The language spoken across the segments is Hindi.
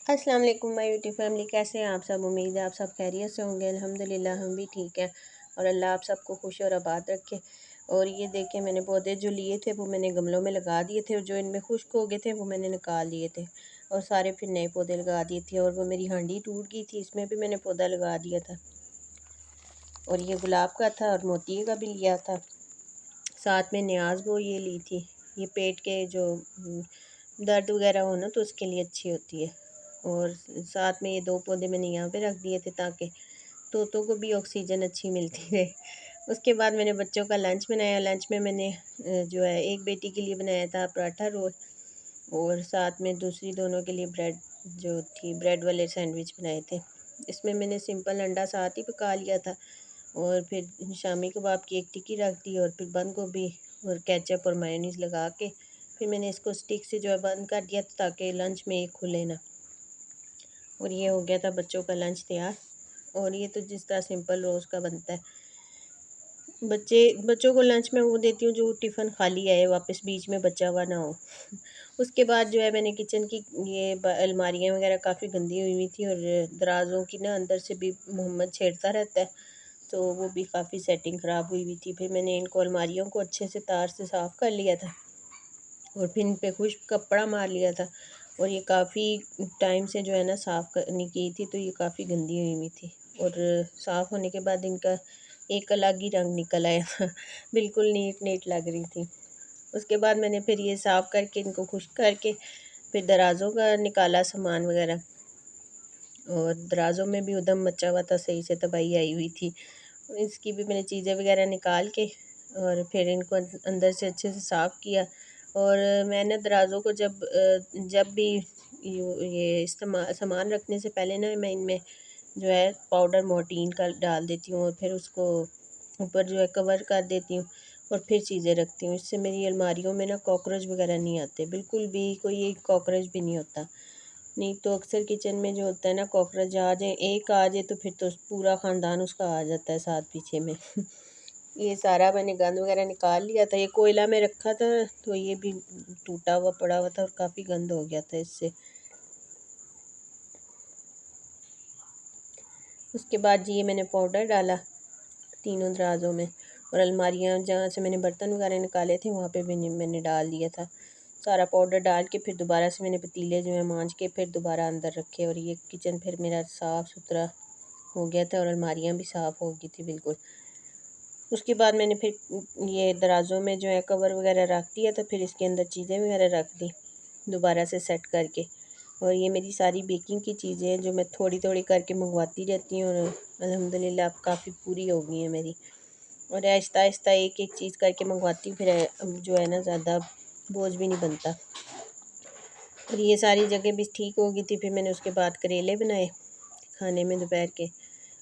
अस्सलाम वालेकुम माय यूट्यूब फैमिली, कैसे हैं आप सब। उम्मीद है आप सब खैरियत से होंगे। अल्हम्दुलिल्लाह हम भी ठीक हैं और अल्लाह आप सबको खुश और आबाद रखे। और ये देखें, मैंने पौधे जो लिए थे वो मैंने गमलों में लगा दिए थे और जो इनमें खुश्क हो गए थे वो मैंने निकाल लिए थे और सारे फिर नए पौधे लगा दिए थे। और वो मेरी हांडी टूट गई थी, इसमें भी मैंने पौधा लगा दिया था और ये गुलाब का था और मोती का भी लिया था। साथ में न्याज वो ये ली थी, ये पेट के जो दर्द वगैरह हो ना तो उसके लिए अच्छी होती है। और साथ में ये दो पौधे मैंने यहाँ पे रख दिए थे ताकि तोतों को भी ऑक्सीजन अच्छी मिलती रहे। उसके बाद मैंने बच्चों का लंच बनाया। लंच में मैंने जो है एक बेटी के लिए बनाया था पराठा रोल और साथ में दूसरी दोनों के लिए ब्रेड जो थी ब्रेड वाले सैंडविच बनाए थे। इसमें मैंने सिंपल अंडा साथ ही पका लिया था और फिर शामी कबाब की एक टिक्की रख दी और फिर बंद गोभी और केचप और मायोनीज़ लगा के फिर मैंने इसको स्टिक से जो है बंद कर दिया ताकि लंच में ये खुले ना। और ये हो गया था बच्चों का लंच तैयार। और ये तो जिस तरह सिंपल रोज़ का बनता है। बच्चों को लंच में वो देती हूँ जो टिफ़िन खाली आए, वापस बीच में बचा हुआ ना हो। उसके बाद जो है मैंने किचन की ये अलमारियाँ वगैरह काफ़ी गंदी हुई हुई थी और दराज़ों की ना अंदर से भी मोहम्मद छेड़ता रहता है, तो वो भी काफ़ी सेटिंग ख़राब हुई हुई थी। फिर मैंने इनको अलमारियों को अच्छे से तार से साफ़ कर लिया था और फिर इन पे खुश्क कपड़ा मार लिया था। और ये काफ़ी टाइम से जो है ना साफ़ करनी की थी, तो ये काफ़ी गंदी हुई हुई थी। और साफ़ होने के बाद इनका एक अलग ही रंग निकल आया था। बिल्कुल नीट नीट लग रही थी। उसके बाद मैंने फिर ये साफ़ करके इनको खुश्क करके फिर दराज़ों का निकाला सामान वगैरह। और दराज़ों में भी उधम मचा हुआ था, सही से तबाही आई हुई थी। इसकी भी मैंने चीज़ें वगैरह निकाल के और फिर इनको अंदर से अच्छे से साफ़ किया। और मैंने दराज़ों को जब भी ये सामान रखने से पहले ना मैं इनमें जो है पाउडर मोर्टीन का डाल देती हूँ और फिर उसको ऊपर जो है कवर कर देती हूँ और फिर चीज़ें रखती हूँ। इससे मेरी अलमारियों में ना कॉकरोच वगैरह नहीं आते, बिल्कुल भी कोई एक कॉकरोच भी नहीं होता। नहीं तो अक्सर किचन में जो होता है ना, कॉकरोच आ जाए, एक आ जाए तो फिर तो पूरा ख़ानदान उसका आ जाता है साथ पीछे में। ये सारा मैंने गंद वगैरह निकाल लिया था। ये कोयला में रखा था तो ये भी टूटा हुआ पड़ा हुआ था और काफ़ी गंद हो गया था इससे। उसके बाद जी ये मैंने पाउडर डाला तीनों दराज़ों में और अलमारियाँ जहाँ से मैंने बर्तन वगैरह निकाले थे वहाँ पे भी मैंने डाल दिया था। सारा पाउडर डाल के फिर दोबारा से मैंने पतीले जो है मांज के फिर दोबारा अंदर रखे और ये किचन फिर मेरा साफ़ सुथरा हो गया था और अलमारियाँ भी साफ़ हो गई थी बिल्कुल। उसके बाद मैंने फिर ये दराज़ों में जो है कवर वगैरह रख दिया था, फिर इसके अंदर चीज़ें वगैरह रख दी दोबारा से सेट करके। और ये मेरी सारी बेकिंग की चीज़ें हैं जो मैं थोड़ी थोड़ी करके मंगवाती रहती हूँ और अल्हम्दुलिल्लाह अब काफ़ी पूरी हो गई हैं मेरी। और आहिस्ता आहिस्ता एक एक चीज़ करके मंगवाती हूँ, फिर अब जो है ना ज़्यादा बोझ भी नहीं बनता। और ये सारी जगह भी ठीक हो गई थी। फिर मैंने उसके बाद करेले बनाए खाने में दोपहर के।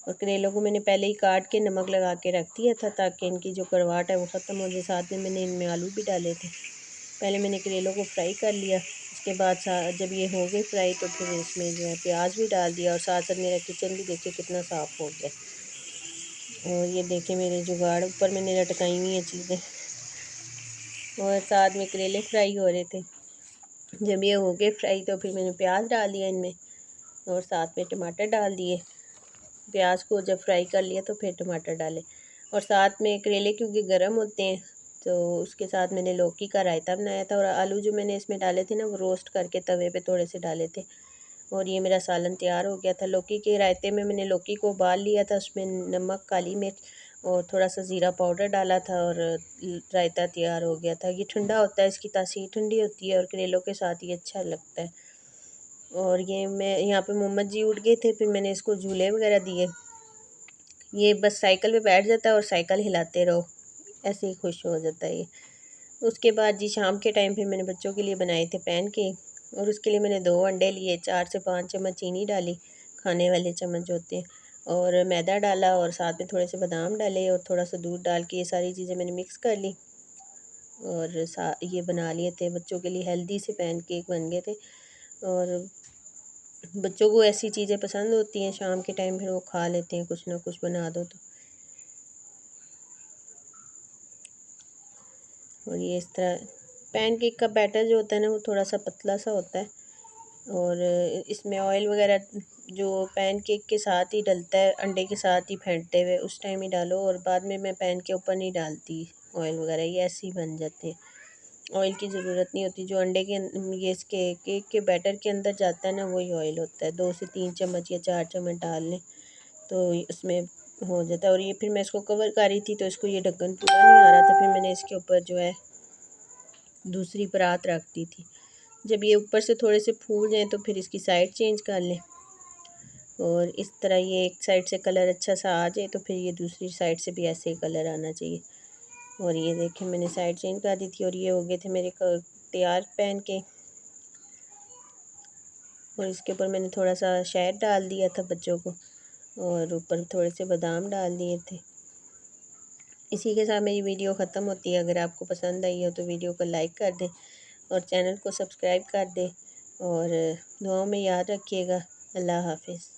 और करेलों को मैंने पहले ही काट के नमक लगा के रख दिया था ताकि इनकी जो कड़वाहट है वो ख़त्म हो जाए। साथ में मैंने इनमें आलू भी डाले थे। पहले मैंने करेलों को फ्राई कर लिया, उसके बाद जब ये हो गए फ्राई तो फिर इसमें जो है प्याज भी डाल दिया और साथ साथ मेरा किचन भी देखिए कितना साफ़ हो गया। और ये देखें मेरे जुगाड़ ऊपर मैंने लटकाई हुई हैं चीज़ें और साथ में करेले फ्राई हो रहे थे। जब ये हो गए फ्राई तो फिर मैंने प्याज डाल दिया इनमें और साथ में टमाटर डाल दिए। प्याज को जब फ्राई कर लिया तो फिर टमाटर डाले और साथ में करेले क्योंकि गर्म होते हैं तो उसके साथ मैंने लौकी का रायता बनाया था। और आलू जो मैंने इसमें डाले थे ना वो रोस्ट करके तवे पे थोड़े से डाले थे। और ये मेरा सालन तैयार हो गया था। लौकी के रायते में मैंने लौकी को उबाल लिया था, उसमें नमक, काली मिर्च और थोड़ा सा ज़ीरा पाउडर डाला था और रायता तैयार हो गया था। ये ठंडा होता है, इसकी तासीर ठंडी होती है और करेलों के साथ ये अच्छा लगता है। और ये मैं यहाँ पे मोहम्मद जी उठ गए थे, फिर मैंने इसको झूले वगैरह दिए। ये बस साइकिल पे बैठ जाता है और साइकिल हिलाते रहो, ऐसे ही खुश हो जाता है ये। उसके बाद जी शाम के टाइम फिर मैंने बच्चों के लिए बनाए थे पैनकेक और उसके लिए मैंने 2 अंडे लिए, 4 से 5 चम्मच चीनी डाली, खाने वाले चम्मच जो होते हैं, और मैदा डाला और साथ में थोड़े से बादाम डाले और थोड़ा सा दूध डाल के ये सारी चीज़ें मैंने मिक्स कर ली और ये बना लिए थे बच्चों के लिए। हेल्दी से पैनकेक बन गए थे और बच्चों को ऐसी चीज़ें पसंद होती हैं, शाम के टाइम फिर वो खा लेते हैं, कुछ ना कुछ बना दो तो। और ये इस तरह पैनकेक का बैटर जो होता है ना वो थोड़ा सा पतला सा होता है और इसमें ऑयल वगैरह जो पैन केक के साथ ही डलता है, अंडे के साथ ही फेंटते हुए उस टाइम ही डालो, और बाद में मैं पैन के ऊपर नहीं डालती ऑयल वगैरह, ये ऐसे ही बन जाते हैं। ऑयल की ज़रूरत नहीं होती, जो अंडे के ये इसके केक के बैटर के अंदर जाता है ना, वही ऑयल होता है। 2 से 3 चम्मच या 4 चम्मच डाल लें तो इसमें हो जाता है। और ये फिर मैं इसको कवर कर रही थी तो इसको ये ढक्कन पूरा नहीं आ रहा था, फिर मैंने इसके ऊपर जो है दूसरी परात रख दी थी। जब ये ऊपर से थोड़े से फूल जाएँ तो फिर इसकी साइड चेंज कर लें, और इस तरह ये एक साइड से कलर अच्छा सा आ जाए तो फिर ये दूसरी साइड से भी ऐसे ही कलर आना चाहिए। और ये देखें मैंने साइड चेंज कर दी थी और ये हो गए थे मेरे तैयार पैन के। और इसके ऊपर मैंने थोड़ा सा शहद डाल दिया था बच्चों को, और ऊपर थोड़े से बादाम डाल दिए थे। इसी के साथ मेरी वीडियो ख़त्म होती है। अगर आपको पसंद आई हो तो वीडियो को लाइक कर दें और चैनल को सब्सक्राइब कर दें, और दुआओं में याद रखिएगा। अल्लाह हाफिज़।